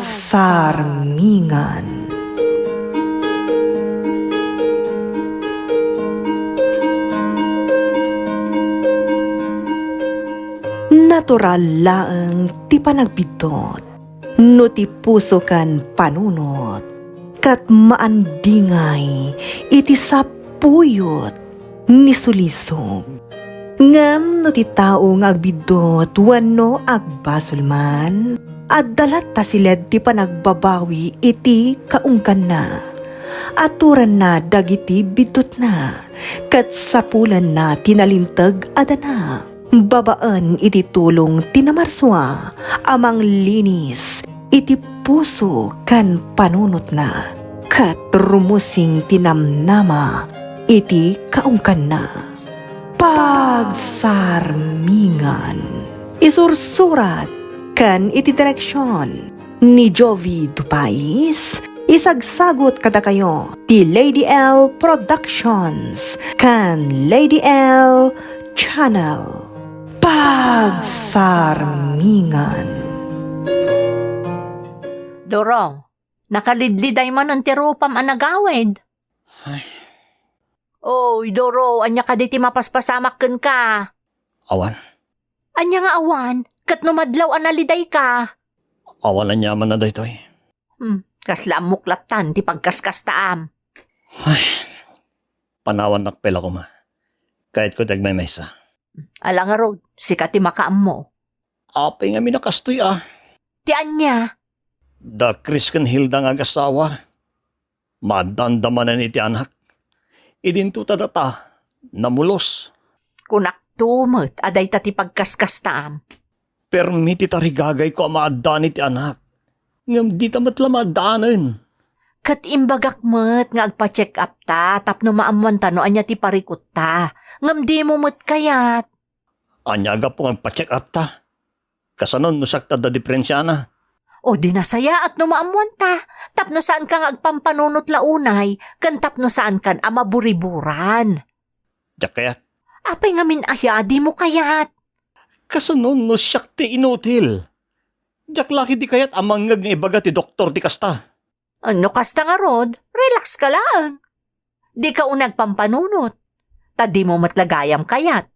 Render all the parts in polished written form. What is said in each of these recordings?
Pagsarmingan. Natural laeng ti panagbitot, no ti puso kan panunot, kat maandingay iti sapuyot ni sulisog. Ngam no ti tao nga agbidot wano agbasol man, at dalat ta siled ti panagbabawi iti kaungkan na. Aturan na dagiti bidot na, kat sapulan na tinalintag adana. Babaan iti tulong tinamarswa, amang linis iti puso kan panunot na, kat rumusing tinamnama iti kaungkan na. Pagsarmingan. Isursurat kan iti direksyon ni Jovi Dupais. Isagsagot kada kayo ti Lady L Productions kan Lady L Channel. Pagsarmingan. Doro, nakalidliday man ang tiropam anagawid. Ay, Oy, Doro, anya ka diti mapaspasamak ken ka. awan. Anya nga awan, kat numadlaw analiday ka. Awalan niya man na daytoy. Kasla muklatan ti pagkaskastaam. Ay, panawan nakpela ko ma. Kahit ko dagmay maysa. Alang nga rod, sikat ti makaam mo. Apay nga minakastoy Ti anya, Da Christian Hilda nga gasawa. Madandamanan iti anak. Idinto tadata, namulos. kunak tumet aday ta ti pagkaskastaam. Permiti tarigagay ko maadan iti anak. Ngam di tamat lamadaanan. Kat imbagak met nga agpa-check up ta, tapno maamuan ta no anya ti parikot ta. Ngam di mo met kayat. Anyaga po ang pa-check up ta. Kasanon no sakta da diferensya na. O di nasaya at no maamuan ta, tapno saan kang agpampanunot launay, kan tapno saan kan amaburiburan. Diyak kayat. Apay nga min aya, di mo kayat. Kasanon no siyak ti inutil. Diyak laki di kayat amang nga ibaga ti doktor ti kasta. Ano kasta nga rod, relax ka lang. Di ka unag pampanunot, ta di mo matlagayam kayat.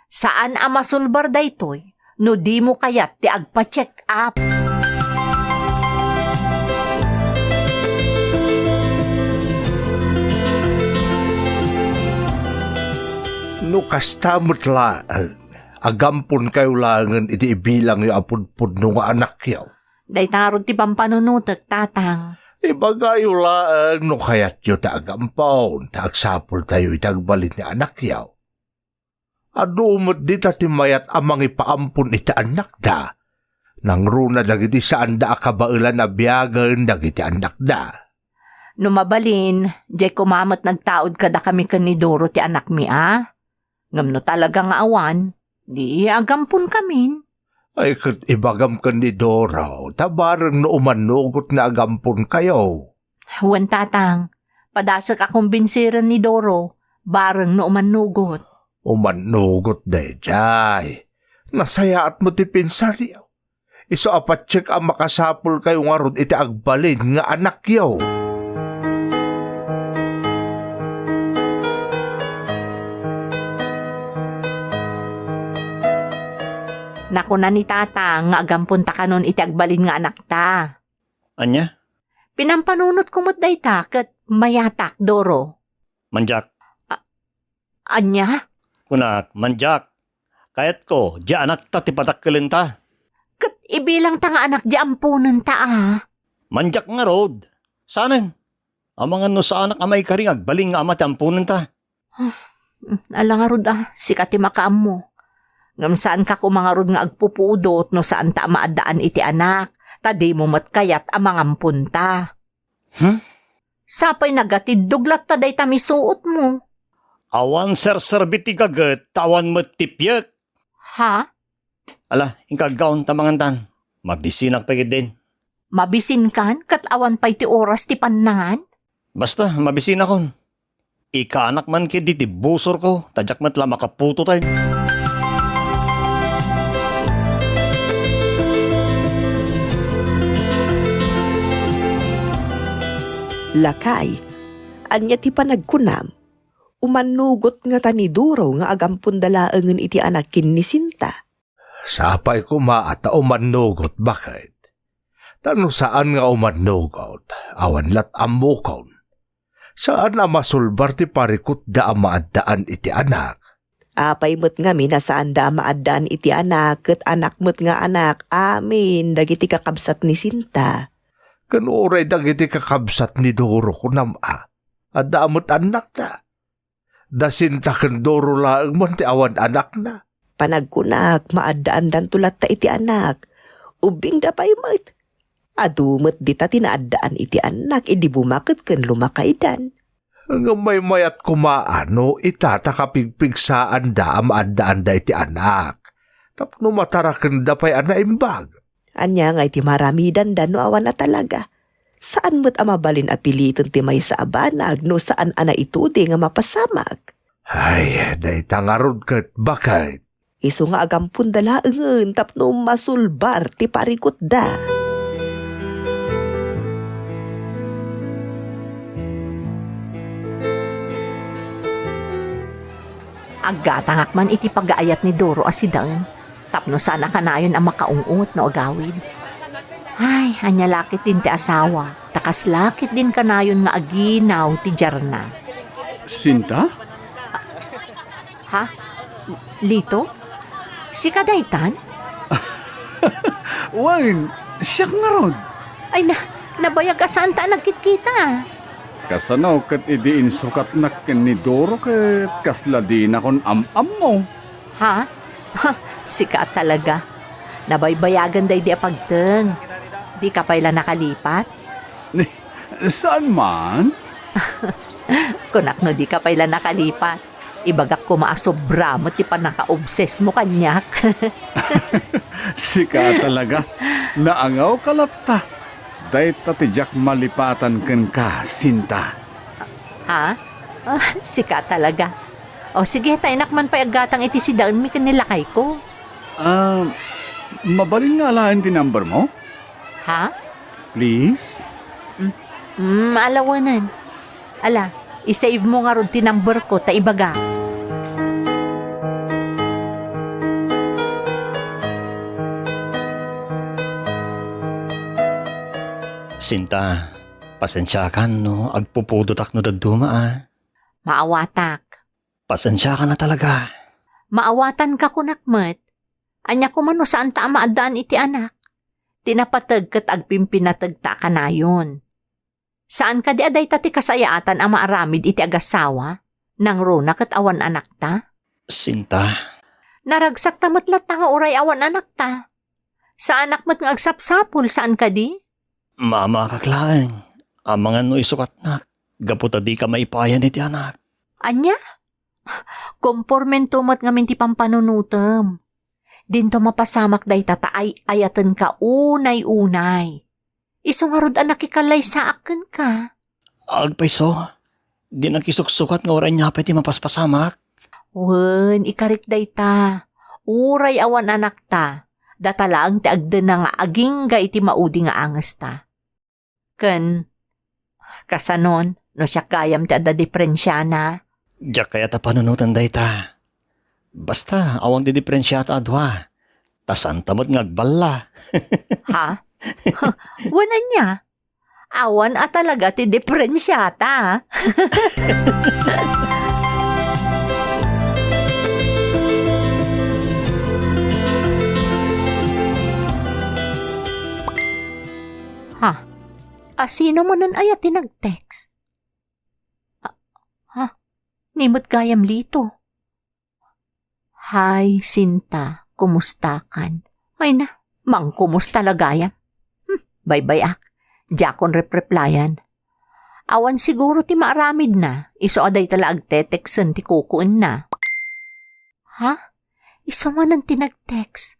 Saan amasulbar daytoy, no di mo kayat ti agpa-check up. No kasta mutla, agampon kayo langan iti ibilang yung apudpud no nga anak yaw. Day tarod ti pampanunutot, tatang. Ibagayo lang no kayat yo ta agampon, ta agsapol tayo itagbalin ni anak yaw. Adumot di ta timayat amang ipaampun iti anak da. Nang runa dagiti saan da akabailan na biyagan dagiti anak da. Numabalin, jay kumamat nagtaod kada kami kanidoro ti anak mi Ngam no talaga nga awan, di agampon kamin. Ay kat ibagam ka ni Doraw, tabarang no umanugot na agampon kayo. Huwan tatang, padasak akong binsiran ni Doro, bareng no umanugot. Umanugot dayjay. Nasayaat mo ti pinsaryaw. Iso apat check ang makasapol kayo nga ron iti agbalin nga anak yaw. Naku na ni tatang, nga agampon ta kanon iti agbalin nga anak ta. Anya? Pinampanunot kumot day ta, kat mayatak, Doro. Manjak. Anya? Kunak, manjak. Kayat ko, di anak ta ti patakkelin ta. Kat ibilang ta nga anak di ampunan ta Manjak nga rod. Sanen? Amangan no sa anak amay karing agbaling nga ama ti ampunan ta. Alang nga rod sikat ti makaam mo. Ngam saan ka kumangarod nga agpupudot no saan ta maadaan iti anak, ta di mo matkayat amang ampunta. Sapay nagatid duglat ta day tamisuot mo. Awan ser-serbiti gaget, tawan mo tipyek. Ha? Ala, ingkagaon tamangantan. Mabisinak pagid din. Mabisin kan, kat awan pa'y ti oras ti pannangan? Basta, mabisin akon. Ikaanak man kidi ti busor ko, tadyak matla makaputo tayo. Lakay, anya ti panagkunam, umanugot nga tani Duro nga agampun dalaangan iti anakin ni Sinta. Sapay ko maata umanugot bakit? Tano saan nga umanugot? Awan lat amukon. Saan na masulbar ti parikot da maadaan iti anak? Apay mo't nga minasaan da maadaan iti anak, ket anak mo't nga anak, amin, dagiti kakabsat ni Sinta. Kanuray dagiti kakabsat ni Doro ko nama. Adda amot anak na. Dasinta ken Doro laeng man ti awan anak na. Panagkunak, maadaan dan tulat ta iti anak. Ubing da pay mo't. Adumot dita tinaadaan iti anak, idi bumakit ken lumakaidan. Nga may mayat kumaano, itatakapigpigsaan da maadaan da iti anak. Tapno mataraken da pay anaimbag. Anya nga iti maramidan dan no awan na talaga. Saan mo't amabalin apiliton ti may sa abanag no saan ana itudi nga mapasamag? Ay, day tangarod ket bakit? Iso nga agampun dalaengen tapno masulbar ti parikot da. Agatangak man iti pag-aayat ni Doro asidang. Tapno sana kanayon ang makaungot no agawid. Ay, anya lakit din ti asawa. Takas lakit din kanayon nga aginaw ti Jarna. Sinta? Ha? Lito? Si Kadaytan? Wan, siya nga rod. Ay nabayag asaan ta nagkit-kita. Kasano kat idiin sukat na ken ni Doro ket kasla di na kon am-am mo. Ha? Sika talaga. Nabaybayagan day di apagteng. Di ka pala nakalipat? Saan man? Kunak no di ka pala nakalipat. Ibagak ko maasobra mo ti pa naka-obses mo kanyak. Sika talaga. Naangaw kalapta. Day tatijak malipatan ken ka, Sinta. Ha? Sika talaga. O sige, tainak man pa agatang iti si Daon mi kanilakay ko. Mabalin nga lahan ti number mo? Ha? Please? Alawanan. Ala, isave mo nga ron ti number ko, ta ibaga. Sinta, pasensya ka no, agpupudotak no daduma Maawatak. Pasensya ka na talaga. Maawatan ka kunakmet. Anya ko man no saan ta maadaan iti anak. Tinapatag kat agpimpinatag ta ka na yun. Saan ka di aday tati kasayaatan ang maaramid iti agasawa? Nang rona kat awan anak ta? Sinta, Naragsak ta matlat nga uray awan anak ta. Sa anak mat nga agsapsapul, saan ka di? mama kaklaeng. Amangan no isukat na. Gaputa di ka maipayan iti anak. Anya? Kompormento mat nga minti pampanunutem. Dinto mapasamak day tataay ayatan ka unay-unay. Iso nga rod anak ikalay sa akin ka. Agpaiso, di nakisuksukat nga oran niya pati mapaspasamak. Wen, ikarik day ta. Uray awan anak ta. Datalaang ti agden na nga aging ga iti maudi nga angas ta. Ken, kasanon, no siya kayam ti adda diferensya na. Diyak kaya ta panunutan day ta. Basta, awang di diferensyata adwa. Tasan tamot ngagbala. Ha? Wanan niya. Awan at talaga ti diferensyata. Ha? Sino mo nun ayat tinag-text? Nimot gayam lito. Hi, Sinta. Kumusta kan? Ay na, mang kumusta lagayam? Bye-bye ak. Jakon replayan. Awan siguro ti maaramid na. Iso aday tala agte-texten ti kukuin na. Ha? Iso man ang tinag-text.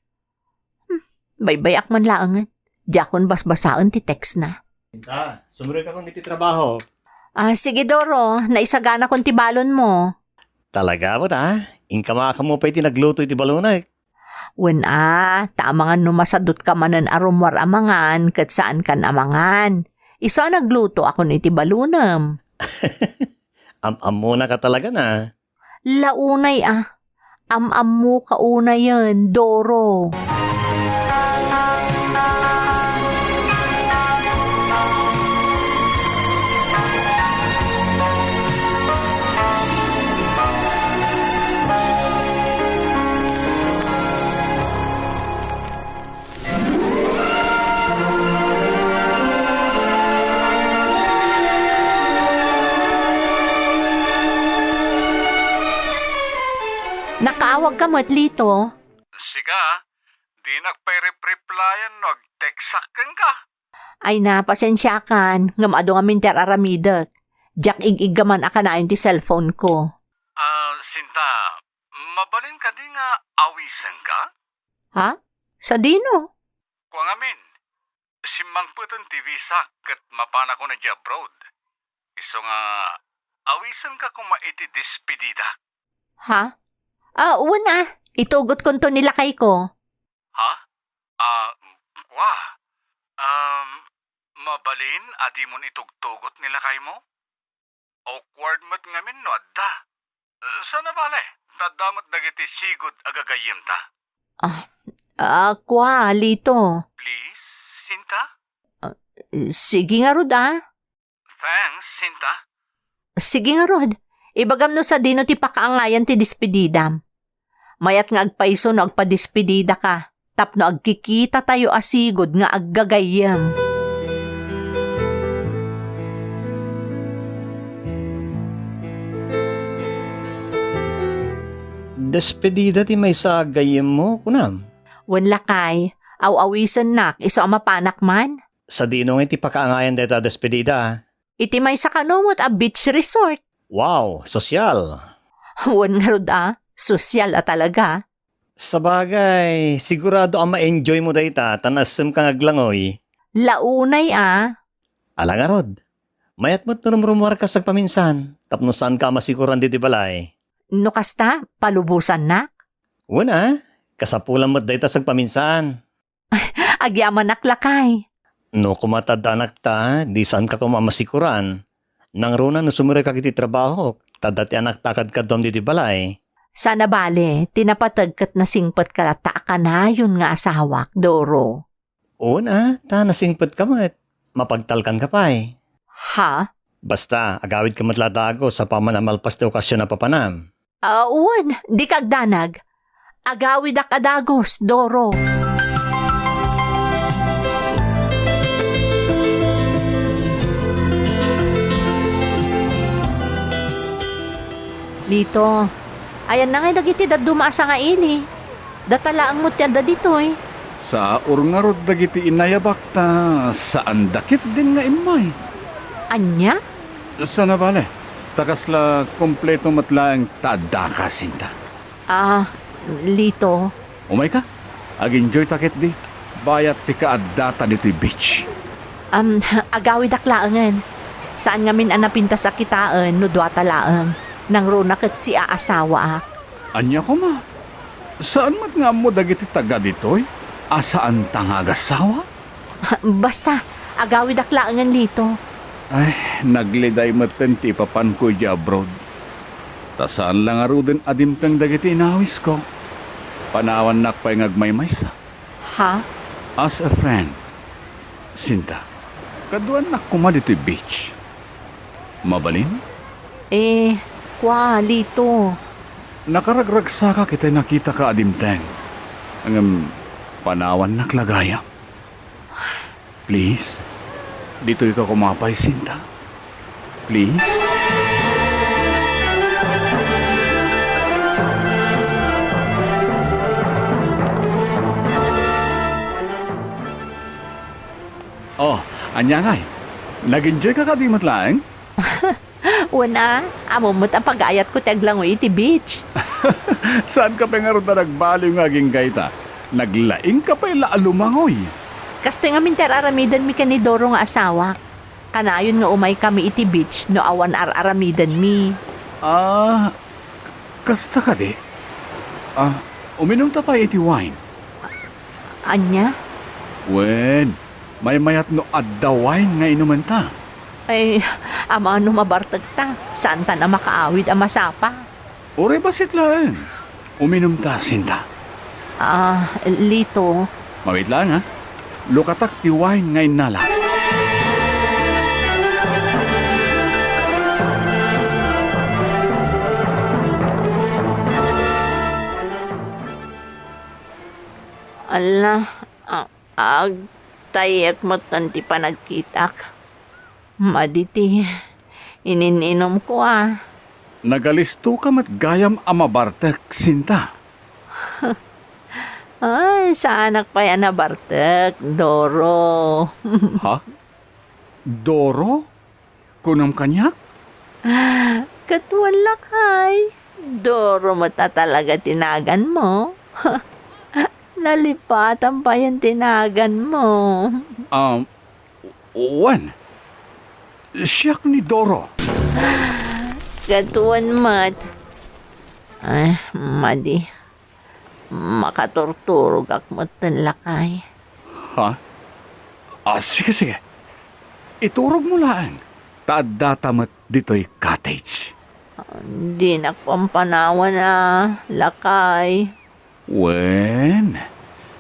Bye-bye ak man laangan. Jakon basbasaan ti text na. Sinta, sumunod ka kung iti trabaho. Sige Doro, naisagana kong tibalon mo. Talaga mo ta? Inkamaka mo pa iti nagluto iti balunay. Tamangan numasadot ka manan arumwar amangan, kat saan kan amangan. Isa nagluto ako ni Tibalunam. Am-am muna ka talaga na. Launay Am-am mo kauna yan, Doro. Nakaawag ka mo't lito. Siga, di nagpay-replyan no, agteksakan ka. Ay na, pasensyakan. Ngamado nga minter aramidak. Jack ig-igaman aka na yun ti cellphone ko. Sinta, mabalin ka di nga awisan ka? Ha? Sa dino? Kuang amin, simang puton ti visa kat mapana ko na di abroad. Iso nga, awisan ka kung maiti despedida. Ha? Una. Itugot ko to nilakay ko. Ha? Mabalin, adi mon itugtugot nila kay mo? Awkward mat ngamin no adda. Sana bale, tadamot dagiti sigod agagayim ta. Kwa, lito. Please, Sinta? Sige nga rod, Thanks, Sinta. Sige nga rod. Ibagam no sa dino ti pakaangayan ti despedidam. Mayat nga agpaiso no agpadespedida ka. Tapno agkikita tayo asigod nga aggagayam. Despedida ti may sa gayem mo, kunam. Wan lakay, aw-awisan nak, iso ang mapanak man. Sa dinong iti pakaangayan deta despedida. Iti may sa kanumot a beach resort. Wow, sosyal. Wan nga rod sosyal talaga. Sa bagay, sigurado ang ma-enjoy mo dayta, tanasem kang aglangoy. Launay Alang arod, mayat mo't rumrumwar ka sa paminsan, tapno saan ka masikuran diti balay. No kasta, palubusan na. Una, kasapulan mo't dayta sa paminsan. Agyaman naklakay. No kumatadanak ta, di saan ka kumamasikuran. Nang runa no sumure ka kiti trabaho, tadati anak takad ka dom diti balay. Sana bale, tinapatagkat na singpat ka ka na yun nga asawak, Doro. Una, ta nasingpet ka mo't, mapagtalkan ka pa eh. Ha? Basta, agawid ka matladago sa pamanamalpas ti okasyon na papanam. Uwan, di kagdanag. Agawid akadagos, Doro. Lito, ayan na nga dagiti dat dumaasa nga ili. Datalaang mo tiyanda ditoy. Sa urngarod dagiti inayabak ta, saan dakit din nga imay. Anya? Sana bale, takasla kompleto matlaang tada ka, Sinta. Lito. Umay ka, ag-enjoy takit di. Bayat ti kaadata dito beach. Agawid aklaangan. Saan nga min anapinta sa kitaan no duwata laang. Nang runakat si aasawa Anya ko ma, saan mat nga mo dagiti taga ditoy? Asaan tangagasawa? Basta, agawid aklaangan lito. Ay, nagliday maten ti papan ko di abroad. Tasaan lang aro din adim kang dagiti inawis ko. Panawan nak pa'y ngagmaymaysa. Ha? As a friend, Sinta, kaduan nak kuma dito beach. Mabalin? Kwa, lito. Nakaragragsa ka kita nakita ka adimteng. Ang panawan naklagaya. Please, dito ka kumapay, Sinta. Please? Oh, anya ngay. Nag-enjoy ka di matlaeng? Una, amumot ang pag-ayat ko taglangoy iti beach. Saan ka pa nga rin na nagbaliw nga ginggayta? Naglaing ka pa ila alumangoy. Kasto nga minter aramidan mi ka ni Doro nga asawa. Kanayon nga umay kami iti beach no awan aramidan mi. Kasta ka di? Uminom ta pa iti wine. Anya? Wen, may mayat no addawain nga inuman ta. Ay, ama ano mabartag ta. Saan ta na makaawid ang masapa? Uri basit lang. Uminom ta, Sinta. Lito. Mawit lang ha. Lukatak ti wine nga inala. Ala, tayak mo tanti pa nagkitak. Maditi, inininom ko Nagalisto ka mat gayam amabartek, Sinta. Ay, sa anak pa yan na Bartek, Doro. Ha? Doro? Kunam kanyak? Katuan lakay. Doro mo ta talaga tinagan mo. Lalipatan pa yung tinagan mo. Wan. Siyak ni Doro. Katuan mat. Ay, madi. Makaturturog akmat ng lakay. Ha? Sige. Iturog mo lang. Taad-datamat dito'y cottage. Di nakpampanawa na, lakay. Wen,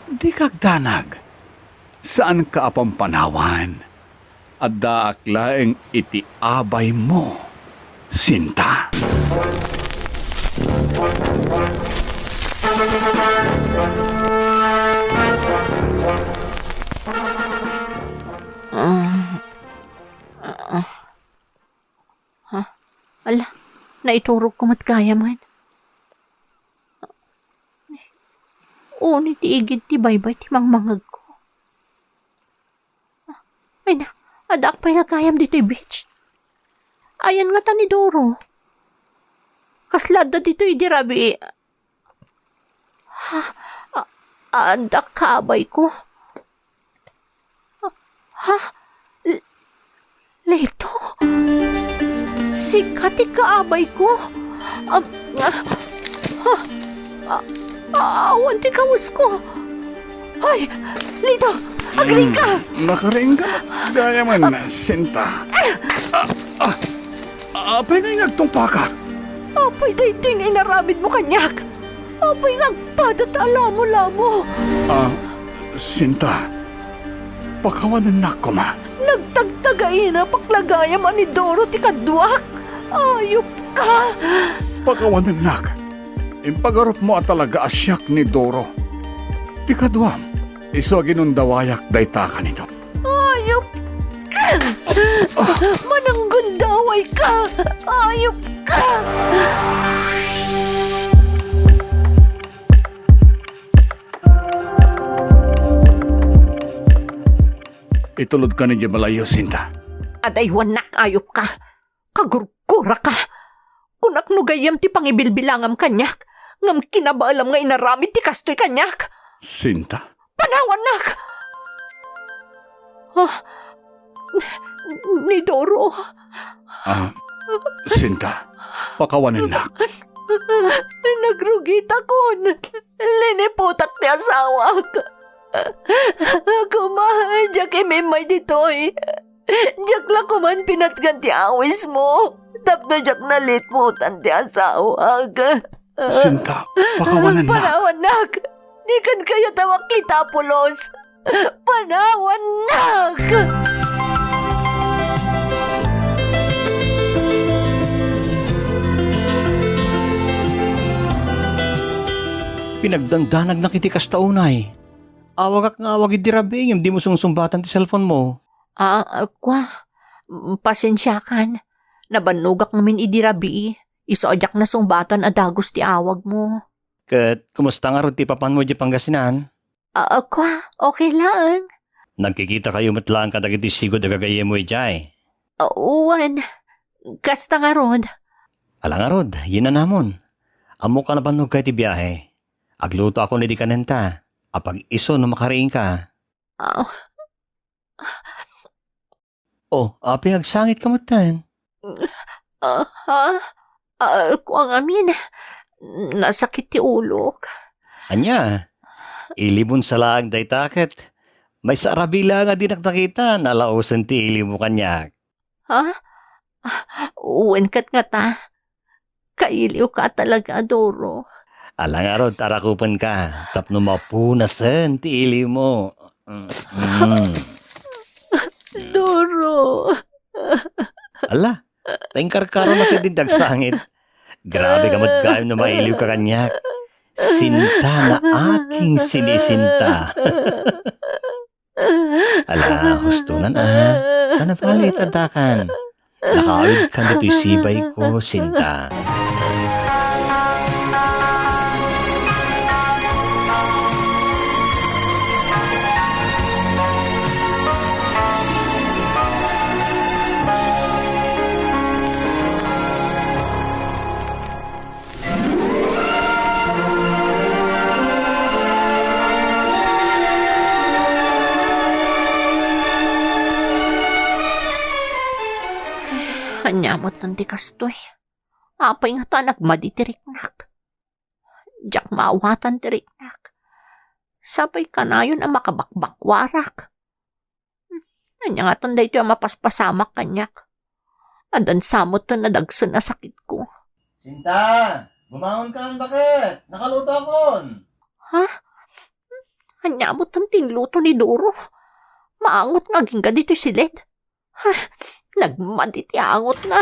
di kagdanag. Saan ka apampanawan? Adda aklaeng itiabay mo, Sinta. Ala, naiturog ko matgaya man. Ni tiigid ti baybay ti mangmangag ko. Ay na, adak pa'y nagayam dito beach. Ayan nga ta ni Doro. Kaslad na dito idirabi. Adak kaabay ko. Lito? Sikat kaabay ko? Awan ti kawas ko. Ay, Lito, agring ka! Makaring ka gaya man, Sinta. Apay nga nagtungpa ka. Apay dahiting ay naramid mo kanyak. Apay nagpadat alamo-lamo. Sinta, pakawanan na ko ma. Nagtagtagay na paklagayam ani Doro ti kadwak. Ayop ka. Pakawanan na ka. Impagarap mo talaga asyak ni Doro. Ikadwam, iso ginundawayak dayta ka nito. Ayop ka! Mananggundaway ka! Ayop ka! Itulod ka ni Jabalayo, Sinta. Aday wanak ayop ka! Kagurgura ka! Kunak no gayam ti pangibilbilangam kanyak! Ngam kinabaalam nga inaramid ti kastoy kanyak! Sinta? Panawanak! Ni Doro. Sinta, pakawanan na. Nagrugita ko. Liniputak ti asawak. Kumahan, Jack imimay ditoy. Jack la kuman pinatgan ti awis mo. Tapno Jack nalitputan ti asawak. Sinta, pakawanan na. Panawanak! Di kan kayo tawag kita, Pulos. Panawanak! Pinagdandanag na kiti kastaunay. Awag nga awag idirabing, di mo sungsumbatan ti cellphone mo. Pasensyakan. Nabanugak namin idirabi. Isoodyak na sumbatan adagos ti awag mo. Kat, kumusta nga ron ti papan mo di Pangasinan? Okay lang. Nagkikita kayo matlang kadagiti sigod na gagaye mo ijay. Uwan. Kasta nga ron. Alang nga rod, yun na namon. Amo ka na banog kay ti biyahe. Agluto ako ni di kanenta. Apag iso no makariing ka. Api agsangit ka mo tan. Kung amin, nasakit ti ulo. Anya, ilibon sa laag day taket. May sarabila nga di nakita, nalausan ti ili mo kanyak. Ha? Uwan kat nga ta. Kailiw ka talaga, Doro. Alang araw, tarakupan ka. Tapno mapunasan ti ili mo. Doro. Ala, tayong karkaro na kitindag sangit. Grabe ka matkaim na mailiw ka kanyak. Sinta na aking sinisinta. Ala, hustunan Sana pala itadakan. Nakawid ka dito'y sibay ko, Sinta. Hanyamot ng tikastoy. Apay nga ta nagmaditiriknak. Diyak maawatan tiriknak. Sapay ka na yun ang makabakbakwarak. Hanya nga ton dahito ang mapaspasamak kanyak. Adan samot to nadagsan na sakit ko. Sinta! Bumangon ka, bakit? Nakaluto akon! Ha? Hanyamot ng tingluto ni Doro. Maangot nga ginga dito silid. Nagmaditiangot na.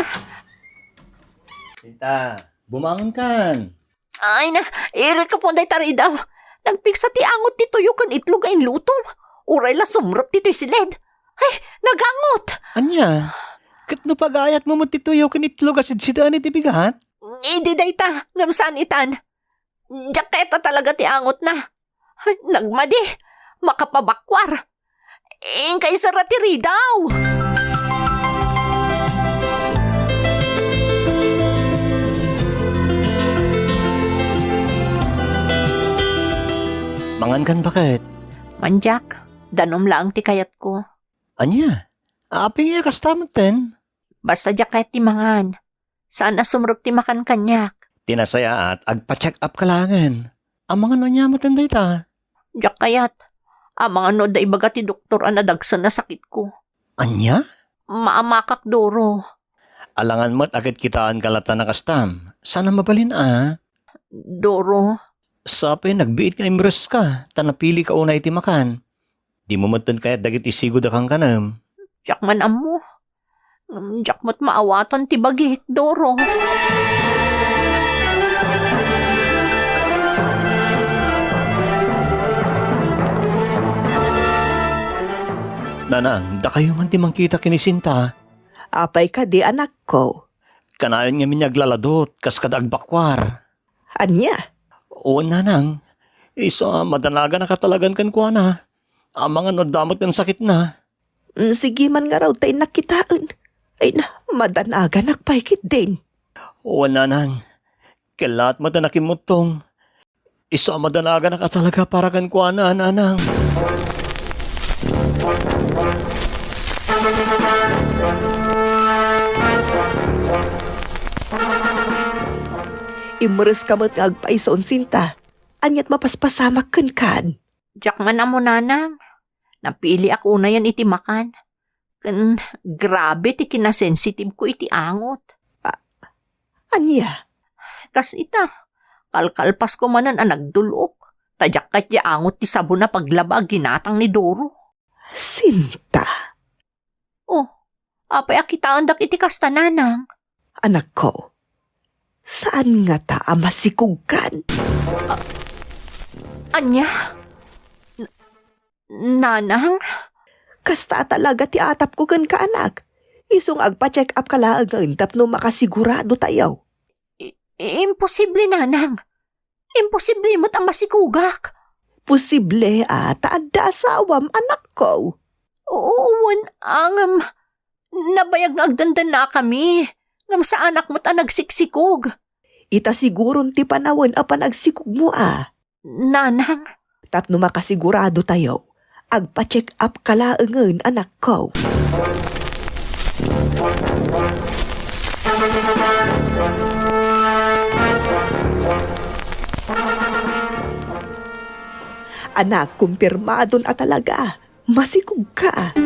Sinta, bumangon kan. Ay na, iri ka po day tari daw. Nagpiksa ti angot ti tuyo kan itlog ay lutom. Uray la sumrot ti silid. Ay, nagangot. Anya? Kat no pagayat mo mo tituyo kan itlog asid sidaan iti bigat? Hindi day ta, ngamsaan itan. Jaketa talaga ti angot na. Ay, nagmadi, makapabakwar. Ingkay saratiri daw. Mangan kan bakit? Manjak, danom lang ti kayat ko. Anya? Aping iya kastamot ten. Basta jaket ti mangan. Sana sumrot ti makan kanyak. Tinasaya at agpa-check up kalangan. Ang mga nonya mo ten dayta. Jak kayat, ang mga no da ibaga ti doktor ang nadagsan na sakit ko. Anya? Maamakak Doro. Alangan mo't agad kitaan kalata na kastam. Sana mabalin Doro, Sapi, nagbiit nga imres ka. Tanapili ka una iti makan. Di mo matan kaya dagit isigod akang kanam. jak man amo. Jak mo't maawatan ti bagik, Doro. Nanang, da kayo man ti mangkita kinisinta. Apay ka di anak ko. Kanayon nga minyaglaladot, kas kadagbakwar. Anya? Oo, nanang. Isa, madanaga na katalagan kan kuha na. Ang mga nadamot ng sakit na. Sige man nga raw tayo nakitaan. Ay na, madanaga nakpaikit din. Oo, nanang. Kalat madanakin mo tong. Isa, madanaga na katalaga para kan kuha na, nanang. Imres ka mo't nga agpaison Sinta. Anyat mapaspasamak kan. Jak man amo nanang. Napili ako na yan iti makan. Kan grabe ti kinasensitive ko iti angot. Anya? Kas ita, kalkalpas ko manan ang nagdulok. Tadyak kat ya angot ti sabon na paglaba ginatang ni Doro. Sinta. Oh, apay akitaan dak iti kasta nanang. Anak ko, saan nga ta masikugkan? Anya? Nanang? Kasta talaga ti atap ko kan ka anak. Isong agpa-check up ka lang ang tapno makasigurado tayo. Imposible nanang. Imposible mo't ang masikugak. Posible taadda asawam anak ko. Oo, ang nabayag nga agdandan na kami. Ngam sa anak mo't ang nagsiksikog. Ita siguron ti panawon a panagsikog mo Nanang? Tapno makasigurado tayo. Agpa-check up ka lang anak ko. Anak, kumpirmadon talaga. Masikog ka.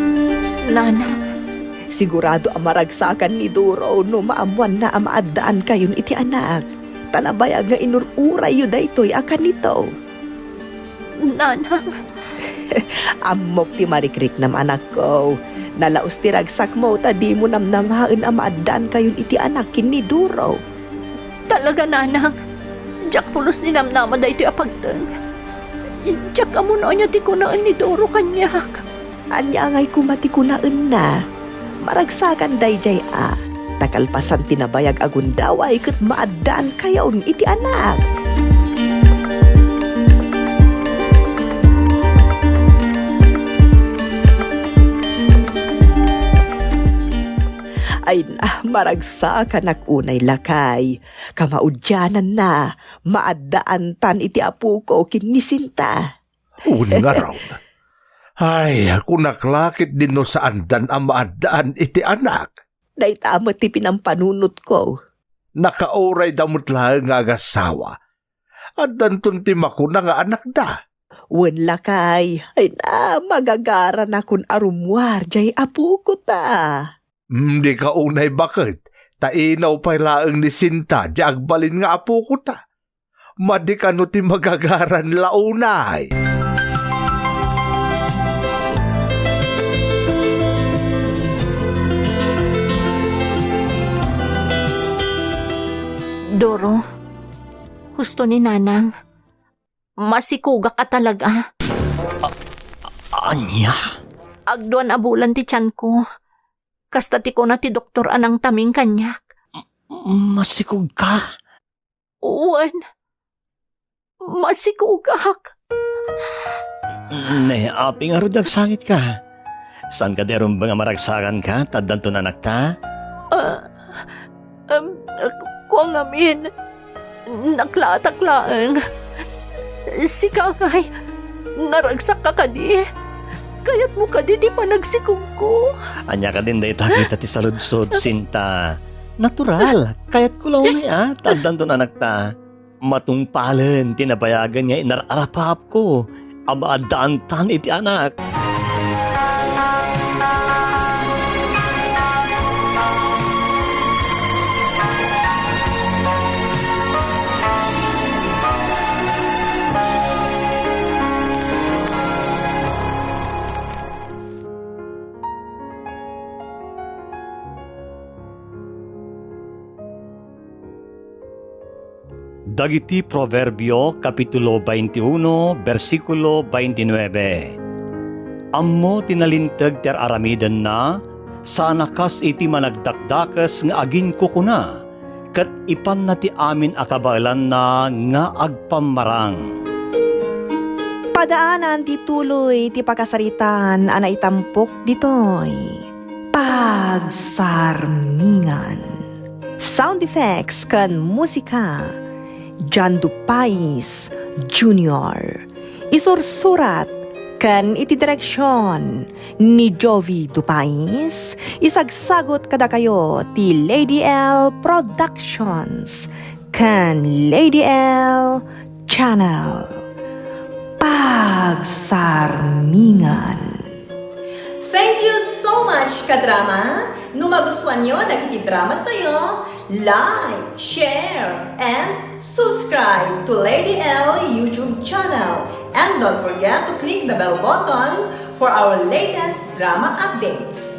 Nanang, Sigurado ang maragsakan ni Duro no maamuan na ang maadaan kayon iti anak. Tanabayag nga inururay yu daytoy akan nito. nanang, Amok ti marikrik nam anak ko. Nalaos ti ragsak mo, tadi mo namnamahaan ang maadaan kayon iti anak kin ni Duro. talaga nanang. Diyak pulos ni namnama da ito apagtang. Diyak amo na niya di ko naan ni Doro kanyak. Anya ngay kumatikunaan na. Maragsakan dayjay a. Takalpasan tinabayag agundaway ket maadaan kayon iti anak. Ay na, maragsakan ak unay lakay. Kamaudyanan na, maadaan tan iti apu ko kinnisinta. Un nga raw. Ay, ako naklakit din no sa andan ang maadaan iti anak. Daytama ti pinampanunot ko. Nakauray damot lang nga agasawa. At dantun ti makuna nga anak da. Wen lakay, ay na, magagara na kun arumwar, jay apu ko ta. Di ka unay bakit? Tainaw pa'y laeng ni Sinta, di agbalin nga apo ko ta. Madi ka no ti magagaran launay. Doro, husto ni nanang. Masikuga ka talaga. Anya? Agduan abulan ti tiyan ko. Kasta ti ko na ti doktor anang taming kanyak. Masikog ka? Uwan, masikugak. Ne, aping arod nagsangit ka. San ka derong ba nga maragsakan ka? Taddan to nanak ta? Kuang amin, naklatak-laang. Si Kakay, naragsak ka kadi. Kaya't mo kadi di pa nagsikog ko. Anya ka din day takita ti saludsod, Sinta. Natural, kaya't kulaw niya, taddan to nanak ta. Matungpalen, tinabayagan niya inararapap ko. Amaadaan tan iti anak. Dagiti Proverbio, Kapitulo 21, versikulo 29. Ammo tinalintag ter aramidan na, sana kas iti managdakdakas nga agin ko kuna, kat ipan na ti amin akabalan na nga agpamarang. Padaanan ti tuloy ti pakasaritan ana itampok ditoy. Pagsarmingan. Sound effects kan musika. John Dupais Jr. Isursurat kan iti direksyon ni Jovi Dupais. Isagsagot kada kayo ti Lady L Productions kan Lady L Channel. Pagsarmingan. Thank you so much, kadrama! No magustuhan nyo nagiti dramas tayo, like, share, and subscribe to Lady L YouTube channel. And don't forget to click the bell button for our latest drama updates.